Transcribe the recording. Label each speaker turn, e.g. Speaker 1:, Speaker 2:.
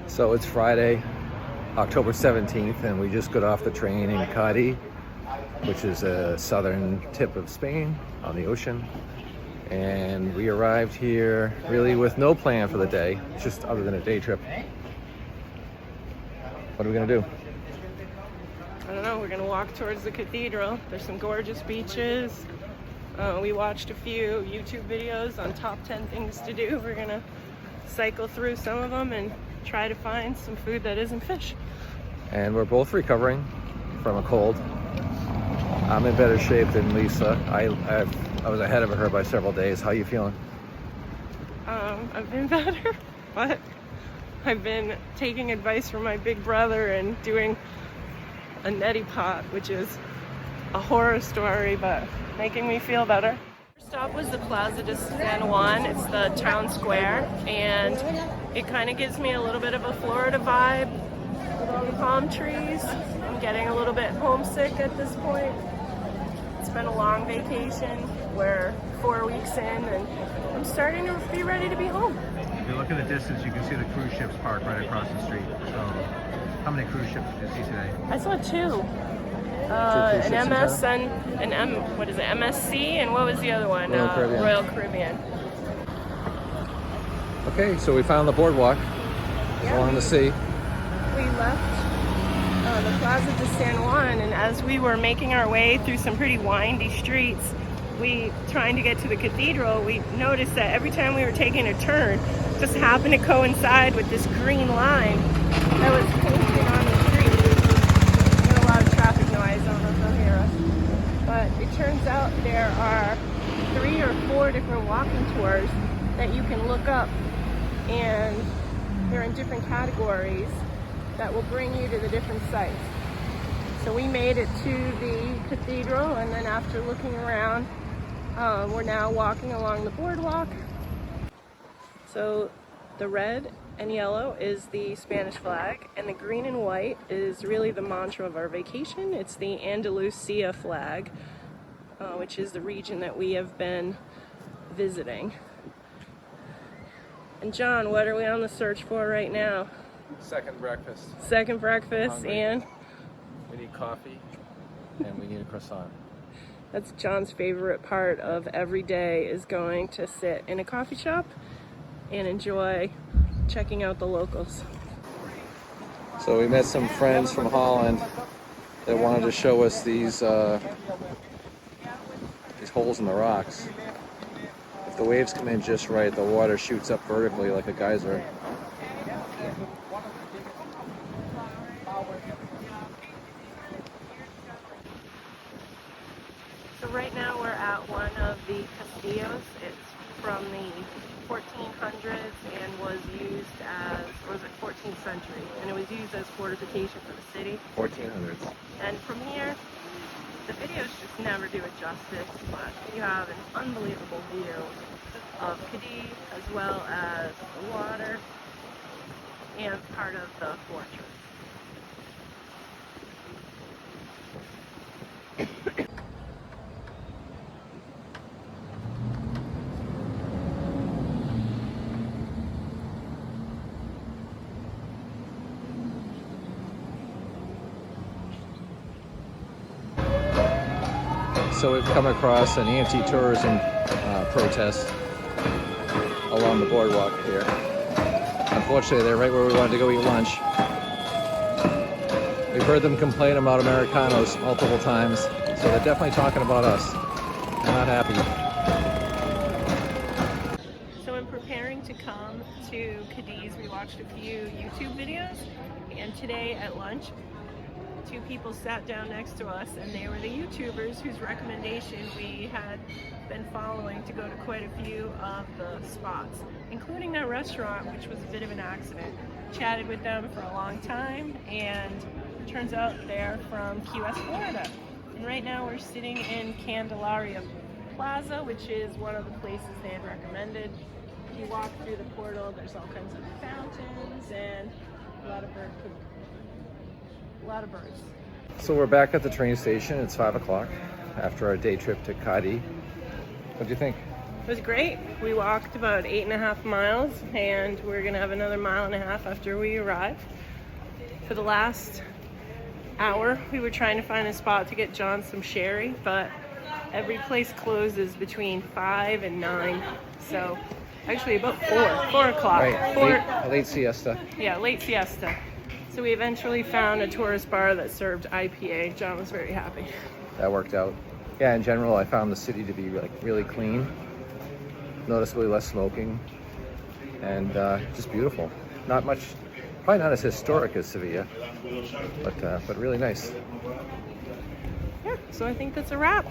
Speaker 1: So it's Friday, October 17th, and we just got off the train in Cádiz, which is a southern tip of Spain on the ocean. And we arrived here really with no plan for the day, just other than a day trip. What are we gonna do?
Speaker 2: I don't know, we're gonna walk towards the cathedral. There's some gorgeous beaches. We watched a few YouTube videos on top 10 things to do. We're gonna cycle through some of them and try to find some food that isn't fish.
Speaker 1: And we're both recovering from a cold. I'm in better shape than Lisa. I was ahead of her by several days. How are you feeling?
Speaker 2: I've been better, but I've been taking advice from my big brother and doing a neti pot, which is a horror story, but making me feel better. First stop was the Plaza de San Juan. It's the town square, and it kind of gives me a little bit of a Florida vibe with all the palm trees. I'm getting a little bit homesick at this point. It's been a long vacation. We're 4 weeks in, and I'm starting to be ready to be home.
Speaker 1: If you look in the distance, you can see the cruise ships parked right across the street. So, how many cruise ships did you see today?
Speaker 2: I saw two. An MS and an MSC, and what was the other one? Royal Caribbean.
Speaker 1: Okay, so we found the boardwalk along the sea.
Speaker 2: We left the Plaza de San Juan, and as we were making our way through some pretty windy streets, trying to get to the cathedral, we noticed that every time we were taking a turn, it just happened to coincide with this green line that was painted on the street. There's a lot of traffic noise, I don't know if they'll hear us. But it turns out there are 3 or 4 different walking tours that you can look up, and they're in different categories that will bring you to the different sites. So we made it to the cathedral, and then after looking around, we're now walking along the boardwalk. So the red and yellow is the Spanish flag, and the green and white is really the mantra of our vacation. It's the Andalusia flag, which is the region that we have been visiting. And John, what are we on the search for right now?
Speaker 1: Second breakfast.
Speaker 2: Second breakfast, and
Speaker 1: we need coffee, and we need a croissant.
Speaker 2: That's John's favorite part of every day, is going to sit in a coffee shop and enjoy checking out the locals.
Speaker 1: So we met some friends from Holland that wanted to show us these holes in the rocks. If the waves come in just right, the water shoots up vertically like a geyser.
Speaker 2: So right now we're at one of the castillos. It's from the 1400s and was used as, or was it 14th century? And it was used as fortification for the city.
Speaker 1: 1400s.
Speaker 2: And from here, the videos just never do it justice, but you have an unbelievable view of Cádiz, as well as the water and part of the fortress.
Speaker 1: So we've come across an anti-tourism protest along the boardwalk here. Unfortunately, they're right where we wanted to go eat lunch. We've heard them complain about Americanos multiple times, so they're definitely talking about us. They're not happy.
Speaker 2: So in preparing to come to Cádiz, we watched a few YouTube videos, and today at lunch, 2 people sat down next to us, and they were the YouTubers whose recommendation we had been following to go to quite a few of the spots, including that restaurant, which was a bit of an accident. Chatted with them for a long time, and it turns out they're from Key West, Florida. And right now we're sitting in Candelaria Plaza, which is one of the places they had recommended. If you walk through the portal, there's all kinds of fountains and a lot of bird poop. A lot of birds.
Speaker 1: So we're back at the train station. It's 5 o'clock after our day trip to Cádiz. What do you think?
Speaker 2: It was great. We walked about 8.5 miles, and we're gonna have another 1.5 miles after we arrive. For the last hour, we were trying to find a spot to get John some sherry, but every place closes between 5 and 9. So actually about 4 o'clock.
Speaker 1: Right, late siesta.
Speaker 2: Yeah, late siesta. So we eventually found a tourist bar that served IPA. John was very happy.
Speaker 1: That worked out. Yeah, in general, I found the city to be like really clean, noticeably less smoking, and just beautiful. Not much, probably not as historic as Sevilla, but really nice.
Speaker 2: Yeah, so I think that's a wrap.